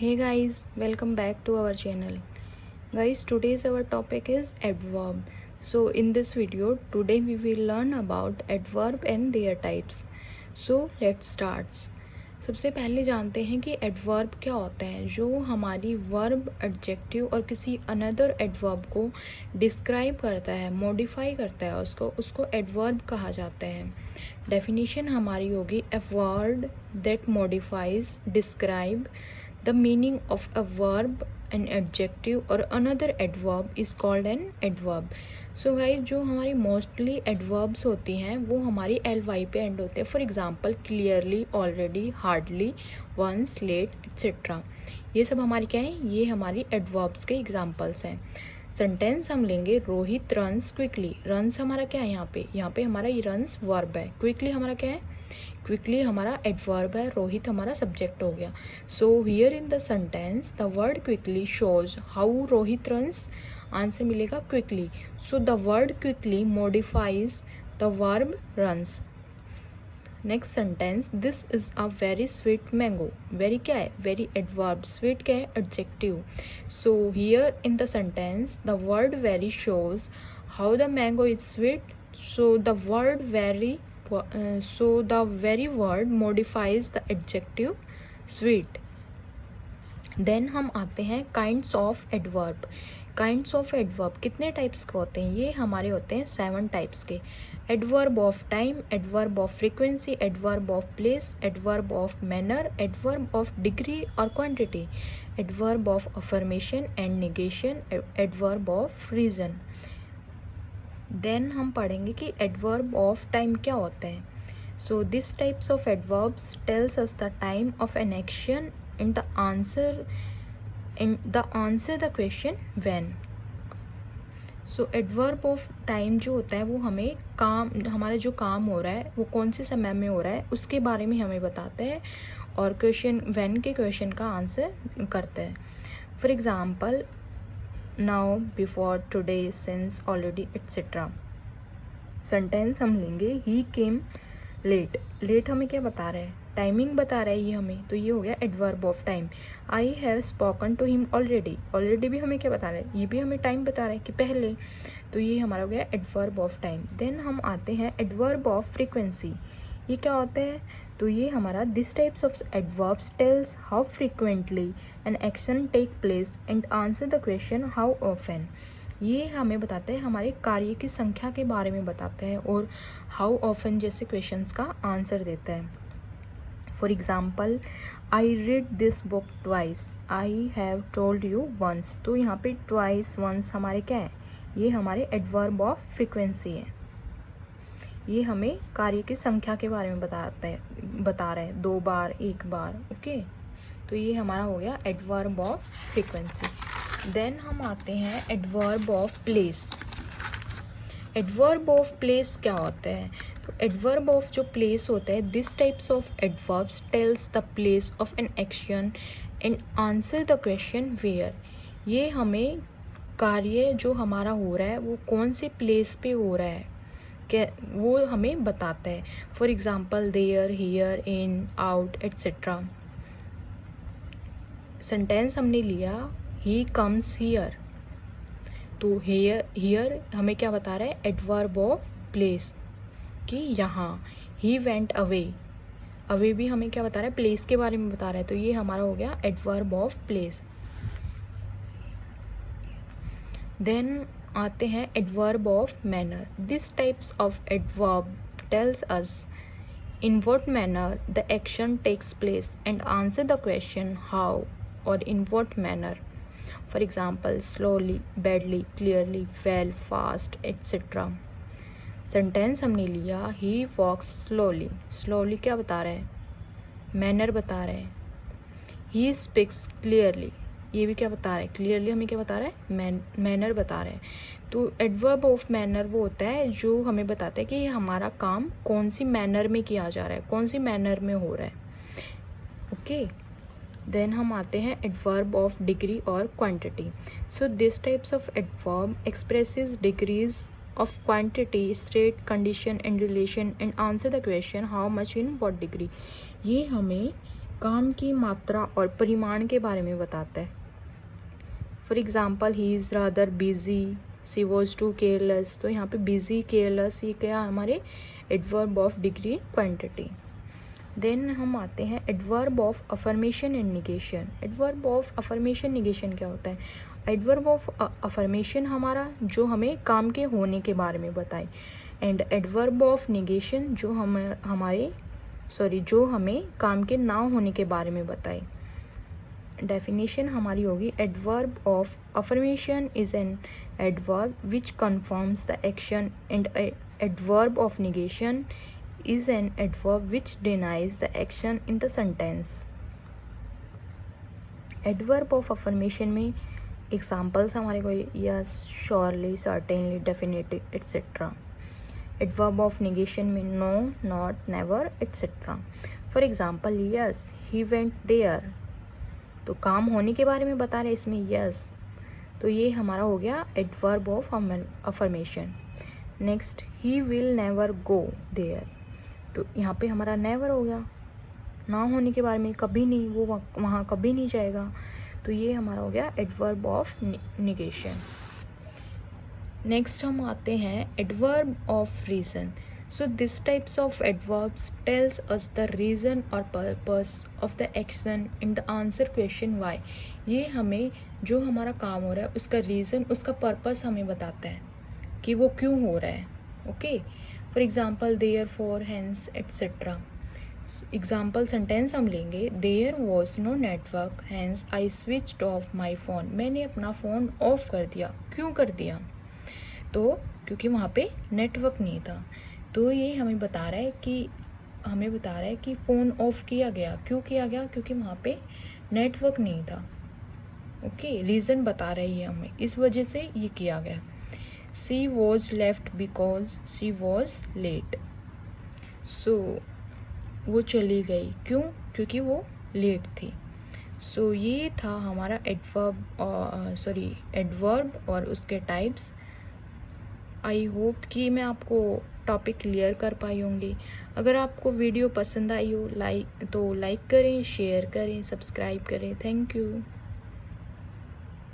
Hey guys, welcome back to our channel. Guys, today's our topic is adverb. So in this video, today we will learn about adverb and their types. So let's start. सबसे पहले जानते हैं कि adverb क्या होता है। जो हमारी वर्ब, एडजेक्टिव और किसी अनदर एडवर्ब को डिस्क्राइब करता है, मॉडिफाई करता है, उसको एडवर्ब कहा जाता है। डेफिनेशन हमारी होगी a word that modifies, describe the meaning of a verb, an adjective or another adverb is called an adverb. So guys, जो हमारी मोस्टली एडवर्ब्स होती हैं वो हमारी ly पे एंड होते हैं। For example clearly, already, hardly, once, late etcetera. ये सब हमारी क्या है, ये हमारी एडवर्ब्स के एग्जांपल्स हैं। सेंटेंस हम लेंगे रोहित रन्स क्विकली। रन्स हमारा क्या है, यहाँ पे हमारा ये रन्स वर्ब है। क्विकली हमारा क्या है, क्विकली हमारा एडवर्ब है। रोहित हमारा सब्जेक्ट हो गया। So here in the sentence the word quickly shows how Rohit runs. Answer मिलेगा quickly. So the word quickly modifies the verb runs. Next sentence this is a very sweet mango. Very क्या है, very adverb. Sweet क्या है, adjective. So here in the sentence the word very shows how the mango is sweet. So the word very so the very word modifies the adjective sweet. Then हम आते हैं kinds of adverb. kinds of adverb कितने types के होते हैं, ये हमारे होते हैं 7 टाइप्स के। adverb of time, adverb of frequency, adverb of place, adverb of manner, adverb of degree or quantity, adverb of affirmation and negation, adverb of reason. Then हम पढ़ेंगे कि एडवर्ब ऑफ टाइम क्या होता है। So this types of adverbs tells us the time of an action in the answer the question when. So adverb of time जो होता है वो हमें काम, हमारा जो काम हो रहा है वो कौन से समय में हो रहा है उसके बारे में हमें बताता है, और क्वेश्चन व्हेन के क्वेश्चन का आंसर करता है। For example now, before, today, since, already etcetera. Sentence हम लेंगे ही केम लेट। लेट हमें क्या बता रहा है, टाइमिंग बता रहा है ये हमें, तो ये हो गया adverb of time. I have spoken to him already. Already भी हमें क्या बता रहा है, ये भी हमें टाइम बता रहा है कि पहले, तो ये हमारा हो गया एडवर्ब ऑफ टाइम। देन हम आते हैं एडवर्ब ऑफ फ्रीक्वेंसी। ये क्या होता है, तो ये हमारा this types of adverbs tells how frequently an action take place and answer the question how often. ये हमें बताता है, हमारे कार्य की संख्या के बारे में बताता है, और हाउ ऑफन जैसे क्वेश्चंस का आंसर देता है। For example I read this book twice, I have told you once. तो यहाँ पे ट्वाइस, वंस हमारे क्या है, ये हमारे एडवर्ब ऑफ फ्रीक्वेंसी है। ये हमें कार्य की संख्या के बारे में बता रहा है, 2 बार, 1 बार। ओके, तो ये हमारा हो गया एडवर्ब ऑफ फ्रीक्वेंसी। देन हम आते हैं adverb of place. Adverb of place क्या होता है, तो एडवर्ब ऑफ जो प्लेस होता है, this types of adverbs tells the place of an action and answer the question where. ये हमें कार्य जो हमारा हो रहा है वो कौन से प्लेस पे हो रहा है वो हमें बताता है। For example there, here, in, out etcetera. Sentence हमने लिया ही कम्स हियर, तो हियर हमें क्या बता रहा है, एडवर्ब ऑफ प्लेस कि यहाँ। ही वेंट अवे, अवे भी हमें क्या बता रहा है, प्लेस के बारे में बता रहा है, तो ये हमारा हो गया एडवर्ब ऑफ प्लेस। देन आते हैं adverb of manner. This types of adverb tells us in what manner the action takes place and answer the question how और in what manner. For example slowly, badly, clearly, well, fast etcetera. Sentence हमने लिया ही वॉक्स slowly. Slowly क्या बता रहा है, manner बता रहा है। ही स्पीक्स क्लियरली, ये भी क्या बता रहा है, क्लियरली हमें क्या बता रहा है, मैनर बता रहा है। तो एडवर्ब ऑफ मैनर वो होता है जो हमें बताता है कि हमारा काम कौन सी मैनर में किया जा रहा है, कौन सी मैनर में हो रहा है। ओके, देन हम आते हैं एडवर्ब ऑफ डिग्री और quantity. So this types of adverb expresses degrees of quantity, state, condition and relation and answer the question how much in what degree। ये हमें काम की मात्रा और परिमाण के बारे में बताता है। For example he is rather busy, she was too careless. तो यहाँ पे बिजी, केयरलेस ये क्या हमारे adverb of degree quantity. Then हम आते हैं adverb of affirmation and negation. Adverb of affirmation negation क्या होता है? एडवर्ब ऑफ अफर्मेशन हमारा जो हमें काम के होने के बारे में बताए, एंड एडवर्ब ऑफ निगेशन जो जो हमें काम के ना होने के बारे में बताए। डेफिनेशन हमारी होगी adverb of affirmation is an adverb which confirms the action, and adverb of negation is an adverb which denies the action in the sentence. Adverb of affirmation में examples हमारे को yes, surely, certainly, definitely, etc. Adverb of negation में no, not, never, etc. For example, yes, he went there. तो काम होने के बारे में बता रहे इसमें yes, तो ये हमारा हो गया adverb of affirmation. Next, he will never go there. तो यहाँ पे हमारा नेवर हो गया, ना होने के बारे में, कभी नहीं, वो वहाँ कभी नहीं जाएगा, तो ये हमारा हो गया एडवर्ब ऑफ निगेशन। नेक्स्ट हम आते हैं adverb of reason. So this types of adverbs tells us the reason और purpose of the action in the answer question why. ये हमें जो हमारा काम हो रहा है उसका रीज़न, उसका पर्पस हमें बताता है कि वो क्यों हो रहा है। Okay, for example therefore, hence, etcetera. Example sentence हम लेंगे, there was no network hence I switched off my phone. मैंने अपना फ़ोन ऑफ कर दिया। क्यों कर दिया? तो क्योंकि वहाँ पे नेटवर्क नहीं था। तो ये हमें बता रहा है कि फ़ोन ऑफ किया गया। क्यों किया गया? क्योंकि वहाँ पे नेटवर्क नहीं था। ओके, रीज़न बता रही है हमें, इस वजह से ये किया गया। She was left because she was late. So वो चली गई, क्यों? क्योंकि वो लेट थी। सो ये था हमारा एडवर्ब और उसके टाइप्स। आई होप कि मैं आपको टॉपिक क्लियर कर पाई होंगी। अगर आपको वीडियो पसंद आई हो तो लाइक करें, शेयर करें, सब्सक्राइब करें। Thank you.